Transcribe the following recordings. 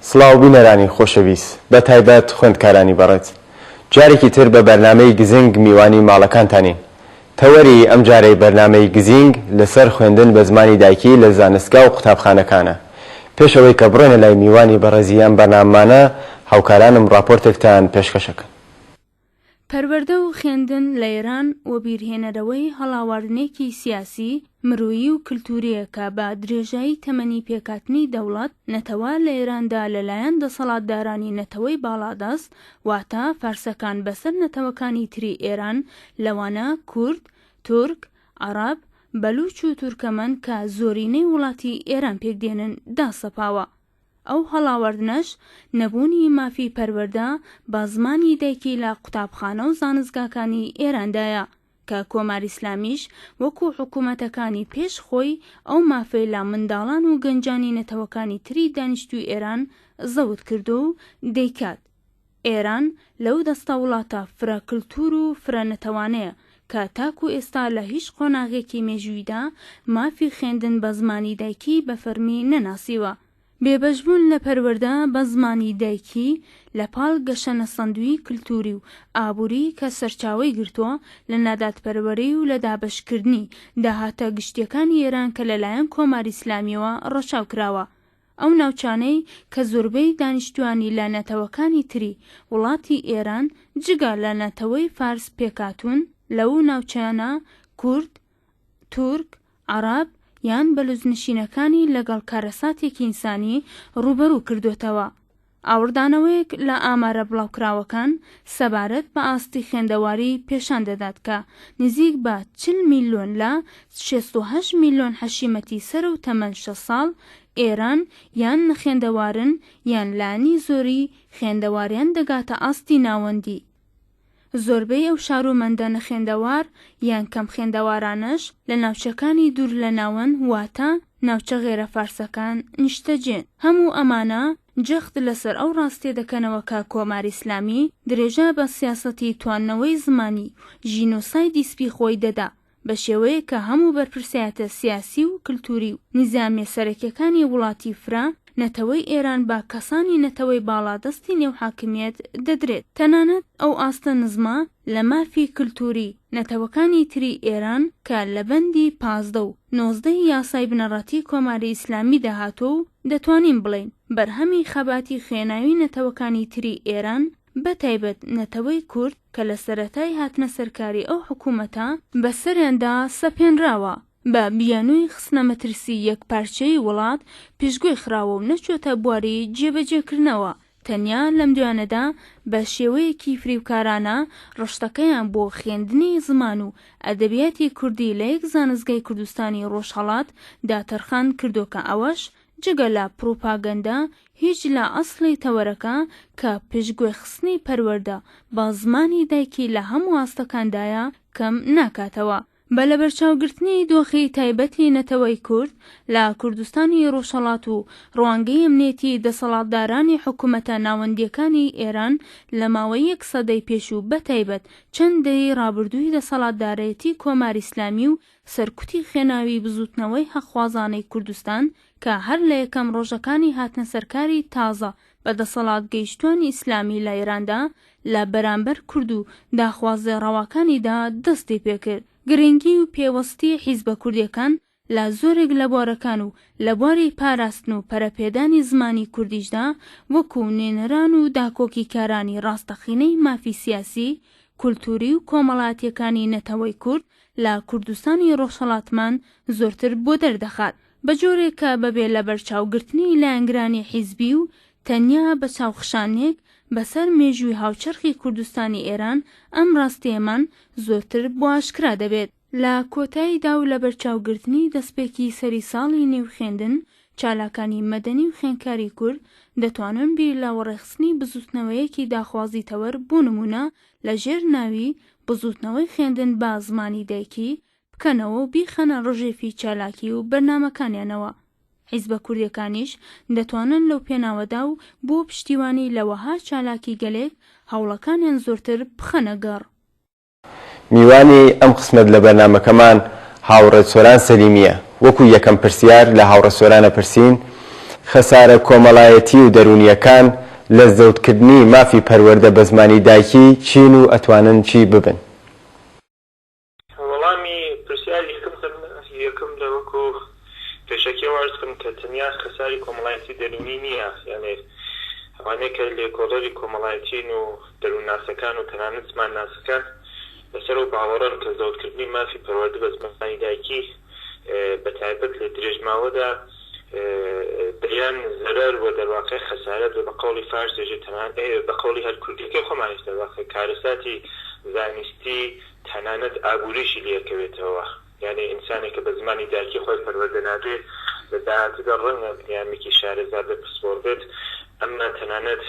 سڵاو بینەرانی خۆشەویست بە تایبەت خوێندکارانی بەڕێز جارێکی تر بە بەرنامەی گزنگ میوانی ماڵەکانتانین تەوەری ئەم جارەی بەرنامەی گزنگ لەسەر خوێندن بە زمانی دایکی لە زانستگا و قوتابخانەکانە پێشەوەی کە بڕۆینە لای میوانی بەڕێزیان بەرنامانە هاوکارانم ڕاپۆرتێکتان پێشکەشەکەن پەروەردە و خوێندن لە ئێران و بیرهێنەرەوەی هەڵاواردنێکی سیاسی، مرۆیی و کلتوریەکە بە درێژایی تەمەنی پێکاتنی دەوڵەت نەتەوە لە ئێراندا لەلایەن دەسەڵاتدارانی نەتەوەی باڵادەست واتە فارسەکان بەسەر نەتەوەکانی تری ئێران لەوانە کورد، تورک، عەرەب، بەلوچ و تورکەمەن کە زۆرینەی وڵاتی ئێران پێکدێنن داسەپاوە. ئەو هەڵاوەردنەش نەبوونی مافی پەروەردە بە زمانی دایکی لە قوتابخانە و زانستگاکانی ئێراندایە کە کۆماری ئیسلامیش وەکو حکوومەتەکانی پێش خۆی ئەو مافەی لە منداڵان و گەنجانی نەتەوەکانی تری دانیشتووی ئێران زەوت کردو و دەیکات. ئێران لەو دەستە وڵاتە فرە کلتور و فرە نەتەوانەیە کە تاکو ئێستا لە هیچ قۆناغێکی مێژوویدا مافی خوێندن بە زمانی دایکی بە فەرمی نەناسیوە. بێبەشبوون لە پەروەردە بە زمانی دایکی لە پاڵ گەشەنە سەندوی کلتوری و ئابووری کە سەرچاوەی گرتووە لە نادادپەروەری و لە دابەشکردنی داهاتە گشتیەکانی ئێران کە لەلایەن کۆماری ئیسلامیەوە ڕەچاو کراوە. ئەو ناوچانەی کە زۆربەی دانیشتوانی لە نەتەوەکانی تری وڵاتی ئێران جگە لە نەتەوەی فارس پێکاتون لەو ناوچانە کورد، تورک، عەرەب یان بەلوزنشینەکانی لەگەڵ کارەساتێکی ئینسانی ڕوبەڕوو کردوێتەوە. ئاوردانەوەیەک لە ئامارە بڵاوکراوەکان سەبارەت بە ئاستی خوێندەواری پیشان دەدات کە نزیک بە 40 میلیۆن لە 68 میلیۆن حەشیمەتی سەر و تەمەن 6 ساڵ ئێران یان نەخوێندەوارن یان لانی زۆری خوێندەواریان دەگاتە ئاستی ناوەندی. زۆربەی ئەو شارومەندە نەخوێندەوار یان کەم خوێندەوارانش لە ناوچەکانی دوور لە ناوەند واتە ناوچە غێرە فارسەکان نیشتەجێن. هەموو ئەمانە جەخت لەسەر ئەو ڕاستێ دەکەنەوە کە کۆماری ئیسلامی درێژە بە سیاسەتی تواننەوەی زمانی ژینۆسایدی سپی خۆی دەدا بە شێوەیە کە هەموو بەرپرسایەتە سیاسی و کلتوری و نیزامیە سەرەکیەکانی وڵاتی فرا نەتەوەی ئێران با کەسانی نەتەوەی باڵادەستی نێوحاکمیەت دەدرێت. تەنانەت ئەو ئاستە نزمە لە مافی کلتوری نەتەوەکانی تری ئێران کە لە بەندی 15 و 19 یاسای بنەڕەتی کۆماری ئیسلامی داهاتوە و دەتوانین بڵێین بەرهەمی خەباتی خوێناوی نەتەوەکانی تری ئێران بەتایبەت نەتەوەی کورد کە لە سەرەتای هاتنە سەرکاری ئەو حکوومەتە بەسەریاندا سەپێنراوە بە بیانووی خستنە مەترسی یەکپارچەی وڵات پێشگوێ خراوە و نەچۆتە بواری جێبەجێکردنەوە. تەنیا لەم دوانەدا بە شێوەیەکی فریوکارانە ڕشتەکەیان بۆ خوێندنی زمان و ئەدەبیاتی کوردی لە یەک زانستگای کوردستانی ڕۆژهەڵات داتەرخان کردوکە ئەوەش جگە لە پرۆپاگەندە هیچ لە ئەسڵی تەوەرەکە کە پێشگوێ خستنی پەروەردە بە زمانی دایکی لە هەموو ئاستەکاندایە کەم ناکاتەوە. بە لەبەرچاوگرتنی دۆخی تایبەتی نەتەوەی کورد لە کوردستانی ڕۆژهەڵات و ڕوانگەی ئەمنیەتی دەسەڵاتدارانی حکوومەتە ناوەندیەکانی ئێران لە ماوەی 100 سەدەی پێش و بەتایبەت چەند دەی ڕابردووی دەسەڵاتدارەتی کۆماری ئیسلامی و سەرکوتی خوێناوی بزوتنەوەی هەخوازانەی کوردستان کە هەر لە یەکەم ڕۆژەکانی هاتنە سەرکاری تازە بە دەسەڵات گەیشتوانی ئیسلامی لە ئێراندا لە بەرامبەر کورد و داخوازە ڕەواکانیدا دەستی پێکرد. گرنگی و پێوەستی حیزبە کوردیەکان لە زۆرێک لە بوارەکان و لە بواری پاراستن و پەرەپێدانی زمانی کوردیشدا وەکو نوێنەران و داکۆکی کارانی ڕاستەقینەی مافی سیاسی، کولتوری و کۆمەڵایەتیەکانی نەتەوەی کورد لە کوردستانی ڕۆژهەڵاتمان زۆرتر بۆ دەردەخات بە جۆرێک کە بەبێ لە بەرچاوگرتنی لایەنگرانی حیزبی و تەنیا بە چاوخشانێک بەسەر مێژووی هاوچەرخی کوردستانی ئێران ئەم ڕاستیەمان زۆرتر بۆ ئاشکرا دەبێت. لە کۆتاییدا و لە بەرچاوگرتنی دەستپێکی سەری ساڵی نێوخێندن چالاکانی مەدەنی و خوێندکاری کورد دەتوانن بیر لە وەڕێخستنی بزوتنەوەیەکی داخوازی تەوەر بۆ نمونە لە ژێر ناوی بزوتنەوەی خوێندن بە زمانی دایکی بکەنەوە و بیخەنە ڕژێفی چالاکی و بەرنامەکانیانەوە. حیزبە کوردیەکانیش دەتوانن لەو پێناوەدا و بۆ پشتیوانی لەوەها چالاکی گەلێک هەوڵەکانیان زۆرتر بخەنە گەڕ. میوانی ئەم قسمت لە بەرنامەکەمان هاوڕێ سۆران سەلیمیە. وەکو یەکەم پرسیار لە هاوڕێ سۆرانە پرسین خەسارە کۆمەڵایەتی و دەرونیەکان لە زەوتکردنی مافی پەروەردە بە زمانی دایکی چین و ئەتوانن چی ببن؟ وەڵامی پرسیار یەکەم لەوەکو پێشەکێ وارزکەم کە تەنیا خەساری کۆمەڵایەتی دەرونی نییە، یعنی ئەوانەیە کە لێکۆڵەری کۆمەڵایەتین و دەروونناسەکان و تەنانەت زمانناسەکان لەسەر و باوەڕن کە زەوتکردنی مافی پەروەردە بە زمانی دایکی بەتایبەت لە درێژماوەدا بریان زەرەر و دەرواقع خەسارەت بە قەوڵی فارسێژە تەنانەت بە قەوڵی هەر کوردیەکەی خۆمانیش دەرواقع کارەساتی زانستی تەنانەت ئابووریشی لێکەوێتەوە، یعنی ئینسانێک کە بە زمانی دایکی خۆی پەروەردە نادرێت لە داهاتوودا ڕەنگە بنیامێکی شارەزاد بە پسپۆڕ بێت، ئەمما تەنانەت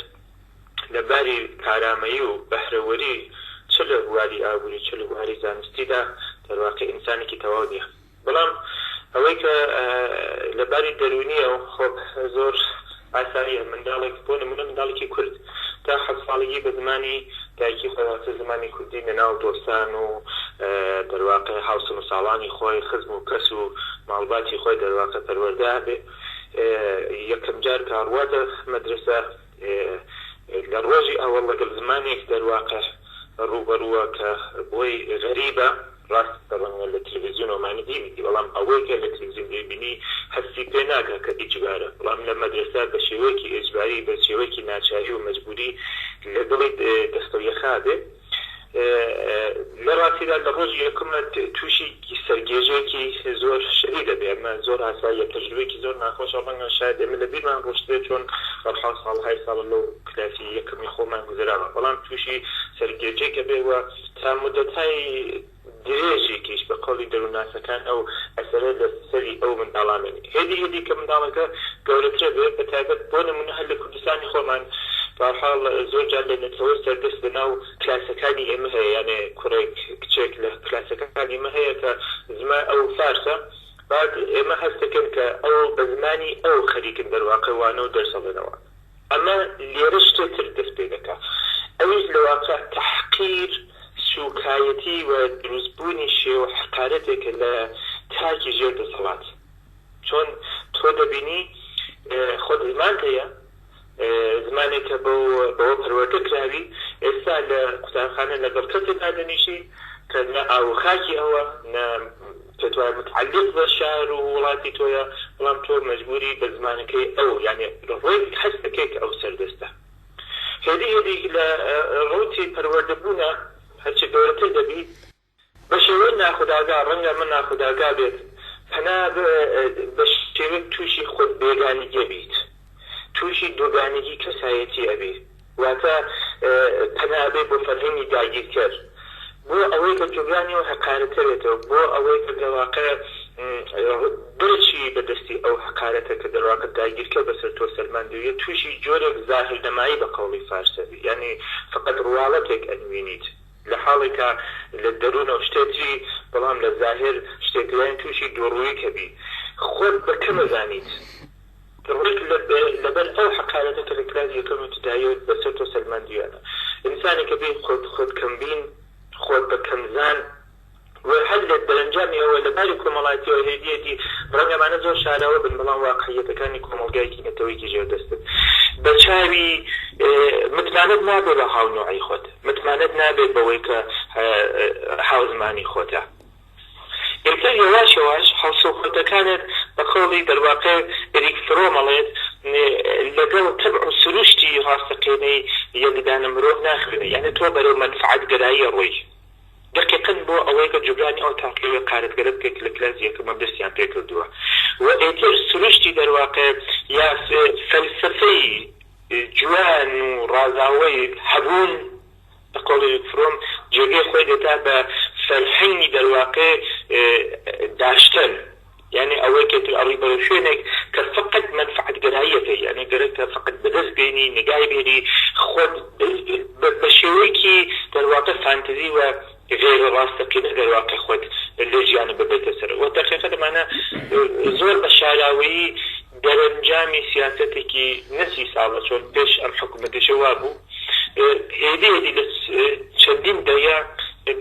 لەباری کارامەیی و بەهرەوەری چ لە بواری ئابووری چ لە بواری زانستیدا دەرواقع ئینسانێکی تەواو نییە. بەڵام ئەوەی کە لەباری دەرونیە و خۆ زۆر ئاساییە، منداڵێک بۆ نمونە منداڵێکی کورد تا 7 ساڵگی بە زمانی دایکی خۆیاتە زمانی کوردی لەناو دۆستان و دەرواقع هاوسن و ساڵانی خۆی خزم و کەس و ماڵباتی خۆی دەرواقع پەروەردە بێ. یەکەم جار کاڕواتە مەدرسە لە ڕۆژی ئەوەڵ لەگەڵ زمانێک دەرواقع ڕوبەڕووە کە بۆی غەریبە، ڕاست دەڕەنگە لە تەلەڤیزیۆنەوەمانی دیبی، بەڵام ئەوەی کە لە تەلەڤیزیۆن دەیبینی هەستی پێ ناکە کە ئیجبارە، بەڵام لە مەدرسە بە شێوەیەکی ئیجباری بە شێوەیەکی ناچاری و مەجبوری لە دڵی دەستەویەخا بێ. لە ڕاستیدا لە ڕۆژی یەکەمە تووشی سەرگێژێکی زۆر شەدیدە بێ، ئەمە زۆر ئاساییە، تەجروبەیەکی زۆر ناخۆشە، ڕەنگە شاید ئێمە لە بیرمان ڕۆشتبێت چۆن بەرحا ساڵهای ساڵ لەو کلاسی یەکەمی خۆمان گوزراوە، بەڵام تووشی سەرگێجێکە بێوە تا مدەتای درێژێکیش بە قەوڵی دەروونناسەکان ئەو ئەسەرە لە سەری ئەو منداڵانێنی هێدی کە منداڵەکە گەورەترە بێت، بە تایبەت بۆ نمونە هەر لە کوردستانی خۆمان بەحاڵ زۆر جار لە نەتەوە سەردەست لەناو کلاسەکانی ئێمە هەیە، یانێ کوڕێک کچێک لە کلاسەکانی ئێمە هەیە کە زمان ئەو فارسە، بعد ئێمە هەست دەکەن کە ئەو بە زمانی ئەو خەریکن دەرواقع وانە و دەرسەڵێنەوە، ئەمە لێرە شتێتر دەست پێ دەکات، ئەویش لە واقع تەحقیر سوکایەتی و دروستبوونی شێوە حقارەتێکە لە تاکی ژێر دەسەڵات. چۆن تۆ دەبینی خۆت زمان هەیە زمانێکە بەوە پەروەردە کراوی، ئێستا لە قوتابخانە لەگەڵ کەسێکا دەنیشی کە نە ئاوخاکی ئەوە نە پێتوای متعلق بە شار و وڵاتی تۆیە، بەڵام تۆ مەجبوری بە زمانەکەی ئەو یعنی ڕۆی هەست دەکەی کە ئەو سەردەستە. هێدی لە ڕوتی پەروەردەبوونە هەرچی گەورەتر دەبیت بە شێوەی ناخوداگا، ڕەنگە من ناخوداگا بێت پەنا بە شێوەی تووشی خۆت بێگانگی بیت، تووشی دوگانگی کەسایەتی ئەبێ، واتە پەنابێ بۆ فەرهەنگی داگیرکەر، بۆ ئەوەی کە جوگانی و حقارەتە بێتەوە، بۆ ئەوەی کە دەواقع دڵچی بەدەستی ئەو حقارەتە کە دەواقع داگیرکە بەسەر تۆ سەلماندویە، تووشی جۆرێک زاهردەمایی بە قەوڵی فارسەبی، یعنی فقط ڕواڵەتێک ئەنوێنیت لە حاڵێکە لە دەروونە و شتێکی، بەڵام لە زاهر شتێکیان تووشی دووڕووی کەبی، خۆت بە کەمەزانیت ڕێک لەبەر ئەو حقارەتە کە لە کلاسی یەکەم و ابتدایی بەسەر تۆ سەلماندویانە. ئینسانێکە بێ خۆت کەمبین، خۆت بە کەمزان و هەر لە دەرەنجامی ئەوە لەباری کۆمەڵایەتیەوە هێدیەتی ڕەنگەمانە زۆر شاراوە بن، بەڵام واقعیەتەکانی کۆمەڵگایەکی نەتەوەیەکی ژێردەستن بە چاوی متمانەت نابێت بە هاونۆعی خۆت، متمانەت نابێت بەوەی کە هاوزمانی خۆتە. ئێتر یەواش یەواش هەڵسوخۆتەکانت بە قەوڵی دەرواقع ئەریک فرۆ مەڵێت لەگەڵ تەبع و سروشتی ڕاستەقینەی یەکدانە مرۆڤ ناخوێنێ، یعنی تۆ بەرەو مەنفعەتگەرایی ڕۆی دقیقاً بۆ ئەوەی کە جوگانی ئەو تاقیوە قارەتگەرە بکەیت لە کلاس یەکەمە دەستیان پێ کردووە، و ئێتر سروشتی دەرواقع یا فەلسەفەی جوان و ڕازاوەی هەبوون بە قەوڵی فرۆم جێگەی خۆی دەتا بە فەرهەنگی دەرواقع داشتن، یعنی ئەوەی کە ئەڕی بەرەو شوێنێک کە فقط منفعەتگەراییەکە، یعنی گەرەکە فقط بەدەست بێنی نگای بێنی خۆت بە شێوەیەکی دەرواقع فانتزی و غێر ڕاستەقینە دەرواقع خۆت لە ژیانە ببێتە سەر، و دەقیقە دەمانە زۆر بە شاراوەیی دەرەنجامی سیاسەتێکی نەسی ساڵە چۆن پێش ئەم حکوومەتیشە وا بوو، هێدی لە چەندین دەیە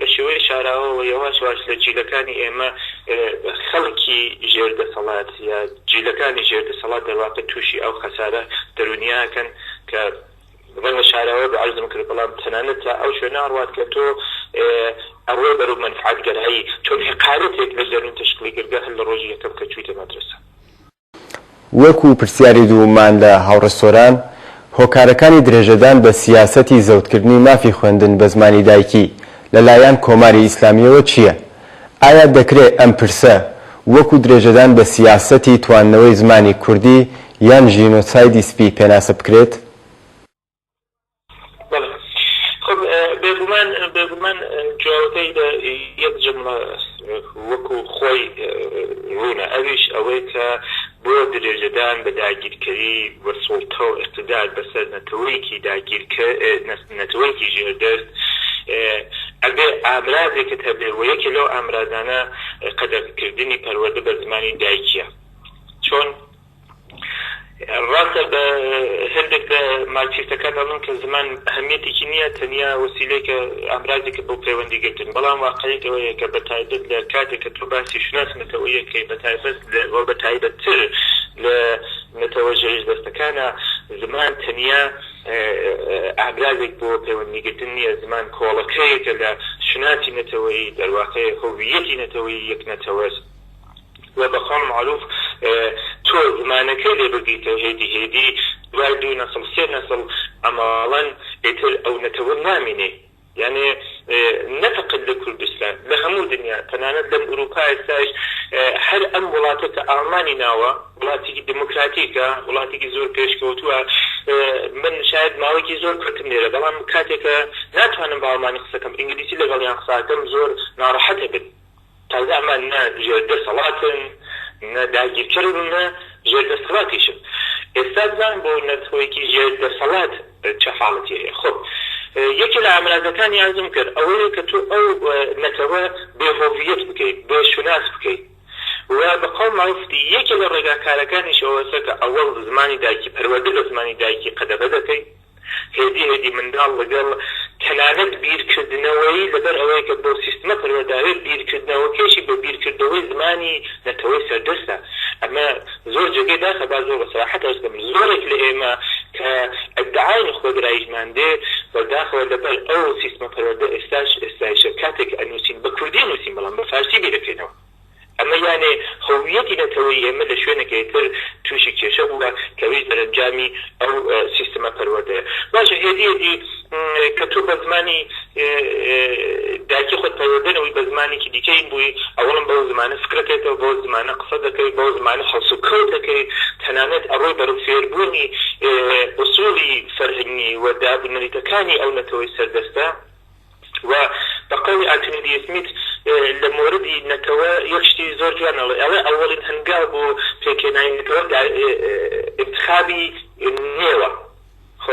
بە شێوەیە شاراوە و یەواش واش لە جیلەکانی ئێمە خەڵکی ژێردەسەڵات یا جیلەکانی ژێردەسەڵات دەواقع تووشی ئەو خەسارە دەرونیاکەن کە ڕەنگە شارەوە بە عەرزم کرد بەڵام تەنانەت تا ئەو شوێنە ڕوات کە تۆ ئەوێ بەرەو مەنفعەتگەرایی چۆن حقارەتێک لە دەرون تەشکیلی گرگە هەر لە ڕۆژی یەکەم کە چوویتە مەدرسە. وەکو پرسیاری دوومان لە هاوڕێستۆران، هۆکارەکانی درێژەدان بە سیاسەتی زەوتکردنی مافی خوێندن بە زمانی دایکی لەلایەن کۆماری ئیسلامیەوە چییە؟ ئایا دەکرێت ئەم پرسە وەکو درێژەدان بە سیاسەتی تواننەوەی زمانی کوردی یان ژینۆسایدی سپی پێناسە بکرێت؟ بێگومان جوابەکەی لە یەک جملە وەکو خۆی ڕوونە، ئەویش ئەوەی کە بۆ درێژەدان بە داگیرکەری وە سوڵتە و ئیقتیدار بەسەر نەتەوەیەکی ژێردەست ئەبێ ئامرازێکت هەبێ و یەکێ لەو ئامرازانە قەدەرکردنی پەروەردە بە زمانی دایکیە. چۆن ڕاستە بە هەندێک لە مارکسیستەکان دەڵێن کە زمان ئەهەمیەتێکی نییە، تەنیا وەسیلەیەکە ئامرازێکە بۆ پەیوەندیگرتن، بەڵام واقعیت ئەوەیە کە بەتایبەت لە کاتێک کە تۆ باسی شناسنەتەوەیەکەی بەتایبەتتر لە نەتەوە ژێردەستەکانە زمان تەنیا ئامرازێک بۆ پەیوەندیگرتن نییە، زمان کۆڵەکەیەکە لە شناسی نەتەوەی دەرواقع هویەتی نەتەوەی یەک نەتەوەست و بەخۆم معروف تۆ زمانەکەی لێ بگیتەوە هێدی دوای 2 نەسڵ 3 نەسڵ ئەماڵەن ئێتر ئەو نەتەوە نامینێ، یعنی نەفقط لە کوردستان لە هەموو دنیا تەنانەت لەم ئوروپا ئێستاش هەر ئەم وڵاتە کە ئالمانی ناوە وڵاتێکی دموکراتیکە، وڵاتێکی زۆر پێشکەوتووە، من شاید ماوەیەکی زۆر کردم لێرە، بەڵام کاتێکە ناتوانم بە ئالمانی قسەکەم ئینگلیسی لەگەڵیان قساکەم زۆر ناڕەحەتە بن. تازە ئەمان نە ژێردەسەڵاتن نە داگیرکردن نە ژێردەسەڵاتیشن. ئێستا بزان بۆ نەتەوەیەکی ژێردەسەڵات چه حاڵەتی هەیە. خۆ یەکی لە ئامرازەکانی ئازم کرد ئەوەیە کە تۆ ئەو نەتەوە بێهۆڤیەت بکەیت، بێشوناس بکەیت و بەقەول معروفتی یەکی لە ڕێگاکارەکانیش ئەوەسە کە ئەوەڵ زمانی دایکی پەروەردە لە زمانی دایکی قەدەغە دەکەیت، هێدی منداڵ لەگەڵ تەنانەت بیرکردنەوەی لەبەر ئەوەیە کە بۆ سیستمە پەروەرداری بیرکردنەوەکەشی بە بیرکردنەوەی زمانی نەتەوەی سەردەستە. ئەمە زۆر جێگەی داخە با زۆر بەسەراحەت ئەوەستەم زۆرێک لە ئێمە کە ئەدعای خۆگراییشمان دێ بەداخەوە لەبەر ئەو سیستمە پەروەردە ئێستایشە کاتێک ئەنووسین بە کوردی نووسین بەڵام بە فارسی بیرەکەینەوە. ئەمە یانێ هەویەتی نەتەوەی ئێمە لە شوێنێکی تر تووشی کێشە بووە کەویش دەرەنجامی ئەو سیستمە پەروەردەیە. باشە هێدی کە تۆ بە زمانی دایکی خۆت پەروەردەنەوەی بە زمانێکی دیکەی بووی، ئەوڵم بەو زمانە فکرەکەیتەوە، بۆ زمانە قسە دەکەی، بۆ زمانە هەڵس و کەوت دەکەی، تەنانەت ئەڕۆی بەرەو فێربوونی ئوسوڵی فەرهەنگی و دابنەریتەکانی ئەو نەتەوەی سەردەستە. و بەقەولی ئانتۆنی سمیت لە موردی نەتەوە یەک شتی زۆر جوانەڵێ ئەڵێ ئەوەڵین هەنگاو بۆ پێکێنانی نەتەوە انتخابی نێوە. خۆ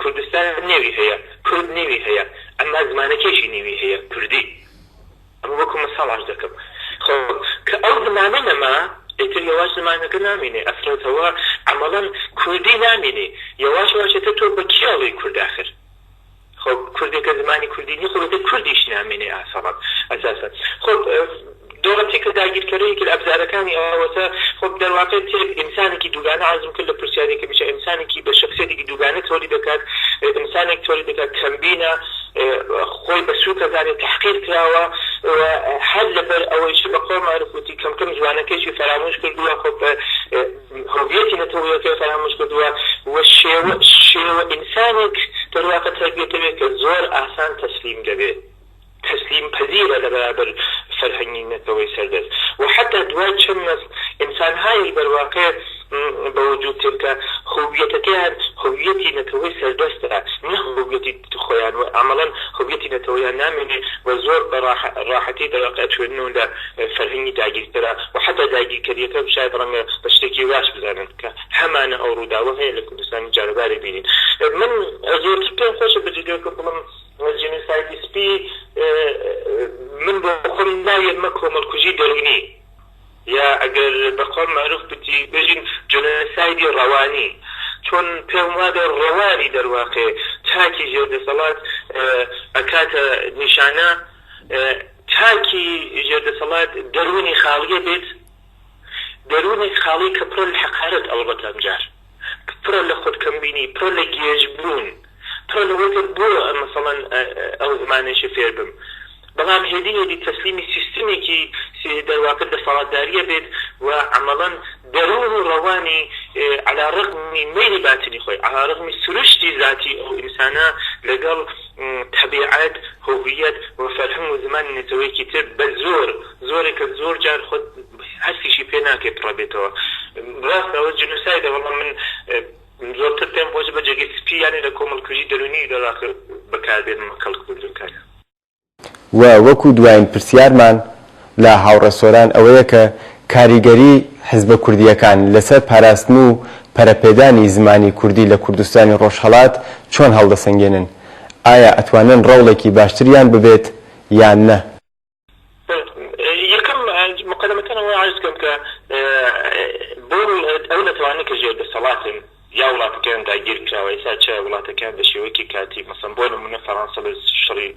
کوردستان نێوی هەیە، کورد نێوی هەیە، ئەمما زمانەکەشی نێوی هەیە کوردی. ئەمە وەکو مەساڵ عەرز دەکەم. خۆ کە ئەو زمانە نەما ئیتر یەواش زمانەکە نامینێ، ئەفرەتەوە عەمەڵەن کوردی نامینێ، یەواش واشێتە تۆ بە کیاڵی کورد آخر. خب کوردێکە زمانی کوردی نی خۆبەتە کوردیش نامێنێ ئاساڵات ئەساسا. خب دۆڵەتی کە داگیرکەرەیەکی لە ئەبزارەکانی ئەوەتە خب دەرواقع تێک ئینسانێکی دووگانە عەرزم کرد لە پرسیارێکە بچە ئینسانێکی بە شخصیەتێکی دووگانە تۆری دەکات، ئینسانێک تۆری دەکات کەمبینە، خۆی بە سووکە زانێت تەحقیر کراوە و هەر لەبەر ئەوەیش بەقەول معروفوتی کەمکەم جوانەکەیشی فەرامۆش کردووە، خۆ هەویەتی نەتەوەیەکەی فەرامۆش کردووە و شێوە ئینسانێک دەرواقع تربیەتەوێت کە زۆر ئاسان تەسلیم دەبێت، تسلیم پذیرە لە بەرابەر فەرهەنگی نەتەوەی سەردەست. و حتا دوای چەند نەسڵ ئینسانهایی بەرواقع بەوجود تێکە هویەتەکەیان هویەتی نەتەوەی سەردەستە، نە هویەتی خۆیان، و عەمەڵەن هویەتی نەتەوەیان نامێنێ و زۆر بە ڕاحەتی دەرواقع توێننەوە لە فەرهەنگی داگیرکەرە و حتا داگیرکەریەکە شاید ڕەنگە بە شتێکی باش بزانن کە هەمانە ئەو ڕووداوە هەیە لە کوردستانی جارەبارێ بینین. من زۆرتر پێم خۆشە بەجێگەکە بڵم جێنۆسایدی سپی من بۆ خۆم ناوێمە کۆمەڵکوژی دەرونی، یا ئەگەر بەقەول معروف بتی بێژین جێنۆسایدی ڕەوانی، چۆن پێم وادە ڕەوانی دەرواقع تاکی ژێردەسەڵات ئەکاتە نیشانە تاکی ژێردەسەڵات دەرونی خاڵیە بێت دەرونێک خاڵی کە پڕە لە حەقارەت ئەڵبەت ئەمجار پڕە لە خۆدکەمبینی پڕە لە گێژبوون پڕە لەوەکە بۆ مەسەڵەن ئەو زمانێشە فێر بم بەڵام هێدی تەسلیمی سیستمێکی دەرواکە دەسەڵاتداریە بێت و عملاً دەرون و ڕەوانی على رغمی میلی باتنی خۆی على رغمی سروشتی ذاتی ئەو ئینسانە لەگەڵ طبیعەت هویەت و فەرهەنگ و زمانی نێتەوەیەکی تر بە زۆرێکە زۆر جار خۆت هەستیشی پێ ناکێت پڕەبێتەوە ڕاست ئەوە جنوسایدە وەڵام من زۆرتر پێم خۆش بە جێگەی سپی یانی لە کۆمەڵکردنی دەرونی دەڵاکە بەکاربێت مەکەڵک بگرنکارە و وەکو دوایین پرسیارمان لە هاوڕێسۆران ئەوەیە کە کاریگەری حیزبە کوردیەکان لەسەر پاراستن و پەرەپێدانی زمانی کوردی لە کوردستانی ڕۆژهەڵات چۆن هەڵدەسەنگێنن؟ ئایا ئەتوانن ڕەوڵێکی باشتریان ببێت یان نە؟ یەکەم مقدمەتەنەوە عرض کەم کە بۆ ئەو نەتوانن کە ژێردەسەڵاتن یا وڵاتەکان داگیر کراوە ئێستا چه وڵاتەکان بە شێوەیەکی کاتی مەسەڵەن بۆ نمونە فەڕەنسا لە شەڕی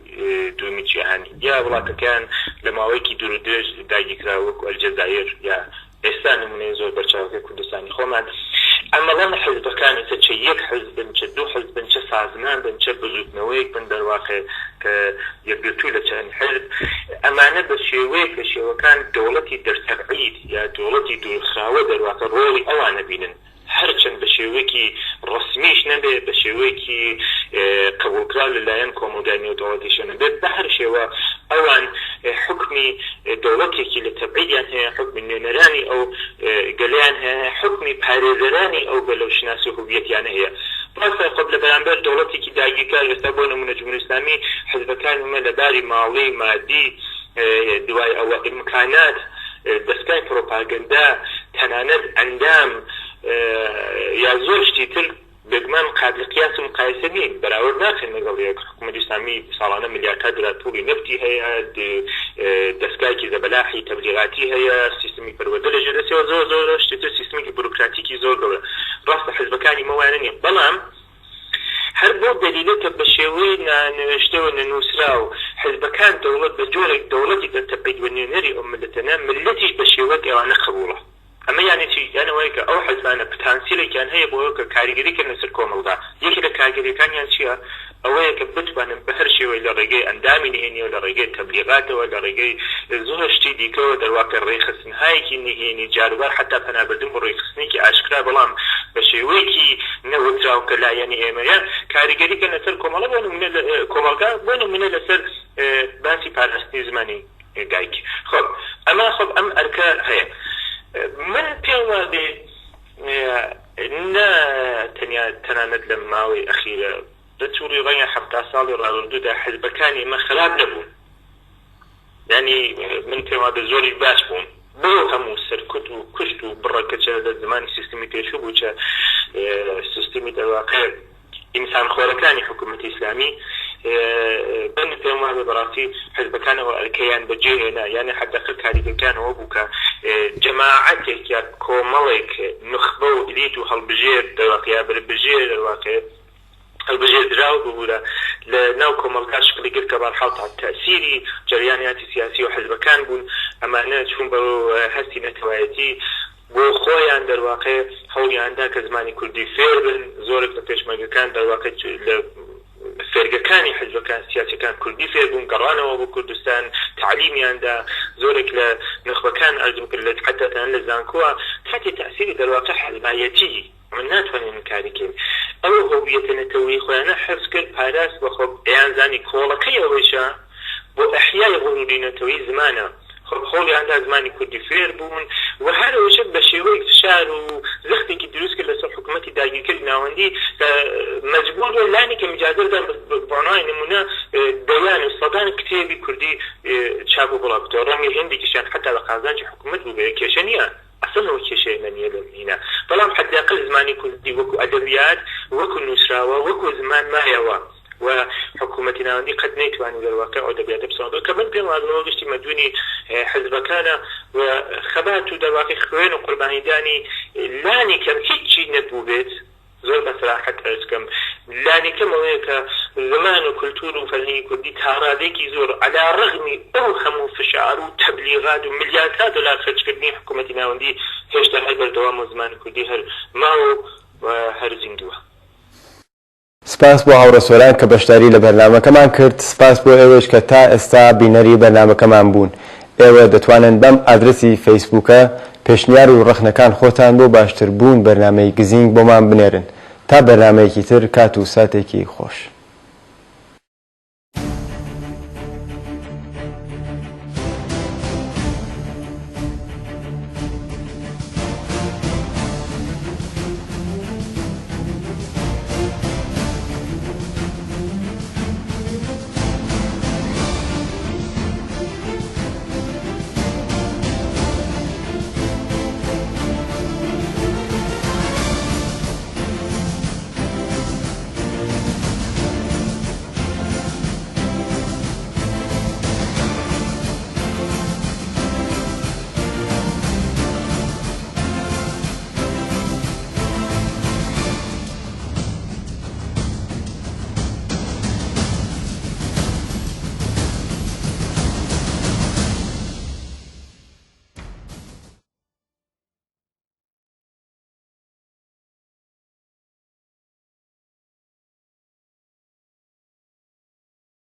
دووەمی جیهانی یا وڵاتەکان لە ماوەیەکی دوور و درێژ داگیر کراوە وەکو ئەلجەزایر یا ئێستا نمونەی زۆر بەرچاوەکەی کوردستانی خۆمان ئەمەڵەن حیزبەکان ئێستا چه یەک حیزبن چه دوو حیزبن چه سازمان بن چه بزوتنەوەیەک بن دەرواقع کە یەکگرتووی لە چەند حیزب ئەمانە بە شێوەیەک لە شێوەکان دەوڵەتی دەرتەبعید یا دەوڵەتی دوورخراوە دەرواقع ڕۆڵی ئەوانە بینن هەرچەند بە شێوەیەکی ڕسمیش نەبێت بە شێوەیەکی قبولکرا لەلایەن کۆمەلگانی و دەوڵەتیش نەبێت بە هەر شێوە ئەوان حکمی دەوڵەتێکی لە تەبعیدیان هەیە حکمی نوێنەرانی ئەو گەلیان هەیە حکمی پارێزەرانی ئەو بەلەوشناسی و هویەتیان هەیە ڕاستە خۆ لە بەرامبەر دەوڵەتێکی داگیرکار ئێستا بۆ نمونە جمهوری ئیسلامی حیزبەکان ومە لەباری ماڵی مادی دوای ئەوە ئیمکانات دەستگای پرۆپاگەندا تەنانەت ئەندام یا زۆر شتی تر بگمان قابل قیاس و مقایسە نین بەراورد ناکەن لەگەڵ یەک حکومەتی ئیسلامی ساڵانە ملیاردا دلار پوڵی نفتی هەیە دەستگایکی زەبەلاحی تەبلیغاتی هەیە سیستمی پەروەردە لە ژێردەستیەوە زۆر شتی تر سیستمێکی بوروکراتیکی زۆر گەورە ڕاستە حیزبەکانی مەوانە نییە بەڵام هەر بۆ دەلیلە کە بە شێوەی نانوشتەوە نەنووسرا و حیزبەکان دەوڵەت بە جۆرێک دەوڵەتی دەرتەبعید و نوێنەری ئەو ملەتەنە ملەتیش بە شێوەیەک ئەوانە قبوڵە ئەمە یانی چی یانەوەی کە ئەو حیزبانە پتانسیلێکیان هەیە بۆ کە کاریگەریکردن لەسەر کۆمەڵگا یەکی لە کاریگەریەکانیان چییە ئەوەیە کە بتوانن بە هەر شێوەی لە ڕێگەی ئەندامی نهێنیەوە لە ڕێگەی تەبلیغاتەوە لە ڕێگەی زۆر شتی دیکەوە دەرواکە ڕێخستنهایەکی نهێنی جاروبار حتا پەنابردن بۆ ڕێخستنێکی ئاشکرا بەڵام بە شێوەیەکی نەوتراو کە لایەنی ئێمەیان کاریگەریکردن لەسەر کۆمەڵە بۆ نمونە کۆمەڵگا بۆ نمونە لەسەر باسی پاراستنی زمانی دایک خۆ ئەمە خۆ ئەم ئەرکە هەیە من پێم وابێ تەنانەت لە ماوەی ئەخیرە لە تووڕی ڕەنگە 70 ساڵی ڕابردوودا حیزبەکانی ئێمە خراپ نەبوون یعنی من پێم وابێ زۆری باش بوون بۆ هەموو سەرکوت و کوشت و بڕەکەچە لە زمانی سیستمی پێشوو بوو چە سیستمی دەرواقع ئینسان خۆرەکانی حکوومەتی ئیسلامی بن پێم وابێ بەڕاستی حیزبەکانەوە ئەرکەیان بەجێهێنا یعنی حەداقل کاریگەکانەوە بوو کە جەماعەتێک یا کۆمەڵێک نخبە و ئلیت و هەڵبژێر دەواقع بربژێر دەواقع هەڵبژێر دراو ببوورە لە ناو کۆمەڵگا شکلی گر کە بەرحاڵ تەسیری جەریانیاتی سیاسی و حیزبەکان بوون ئەمانە چوون بە هەستی نەتەوایەتی بۆ خۆیان دەرواقع هەوڵیاندا کە زمانی کوردی فێر بن زۆرێک لە پێشمەرگەکان دەرواقع لە فێرگەکانی حیزبەکان سیاسیەکان کوردی فێر بوون گەڕانەوە بۆ کوردستان تعلیمیاندا زۆرێک لە نخبەکان ئەرزم کرد لە حتەتان لە زانکۆوە کاتی تەسیری دەرواقع حیزبایەتی من ناتوانین کاریکەین ئەو هۆویەتە نەتەوەیی خۆیانە حفظ کرد پاراست بە خۆ ئەیانزانی کۆڵەکەی ئەوەیشە بۆ ئەحیای غوروری نەتەوەیی زمانە خۆڵیاندا زمانی کوردی فێر بوون و هەروەشە بە شێوەیەک فشار و زەختێکی دروست کرد لەسەر حکوومەتی داگیرکردی ناوەندی مەجبور بوون لانی کە مجادلدان بۆنای نمونە دەیان و سەدان کتێبی کوردی چاپ و بڵاو بکەوە ڕەنگە هێندێکیشیان حتا بە قازانجی حکوومەت بوو بێ کێشە نییە ئەسڵ ئەوە کێشەیە نییە لە هینە بەڵام حداقل زمانی کوردی وەکو ئەدەبیات وەکو نووسراوە وەکو زمان مایەوە و حکوومەتی ناوەندی قەت نەیتوانی دەرواقع ئەو دەبیاتە بسەوە کە من پێم وازنەوە گشتی مەدوونی حیزبەکانە و خەبات و دەرواقع خوێن و قوربانیدانی لانی کەم هیچی نەبوو بێت زۆر بە سەراحەت ئەرزکەم لانەکەم ئەوەیە کە زمان و کولتور و فەرهەنگی کوردی تاڕادێکی زۆر عەلا ڕەغمی ئەو هەموو فشار و تەبلیغات و ملیاردها دۆلار خەرجکردنی حکوومەتی ناوەندی هێشتا هەر بەردەوام و زمانی کوردی هەر ماوە و هەر زیندووە. سپاس بۆ هاوڕێسۆران کە بەشداری لە بەرنامەکەمان کرد. سپاس بۆ ئێوەش کە تا ئێستا بینەری بەرنامەکەمان بوون. ئێوە دەتوانن بەم ئادرسی فەیسبووکە پێشنیار و ڕەخنەکان خۆتان بۆ باشتر بوون بەرنامەی گزینگ بۆمان بنێرن. تا بەرنامەیەکی تر کات و ساتێکی خۆش.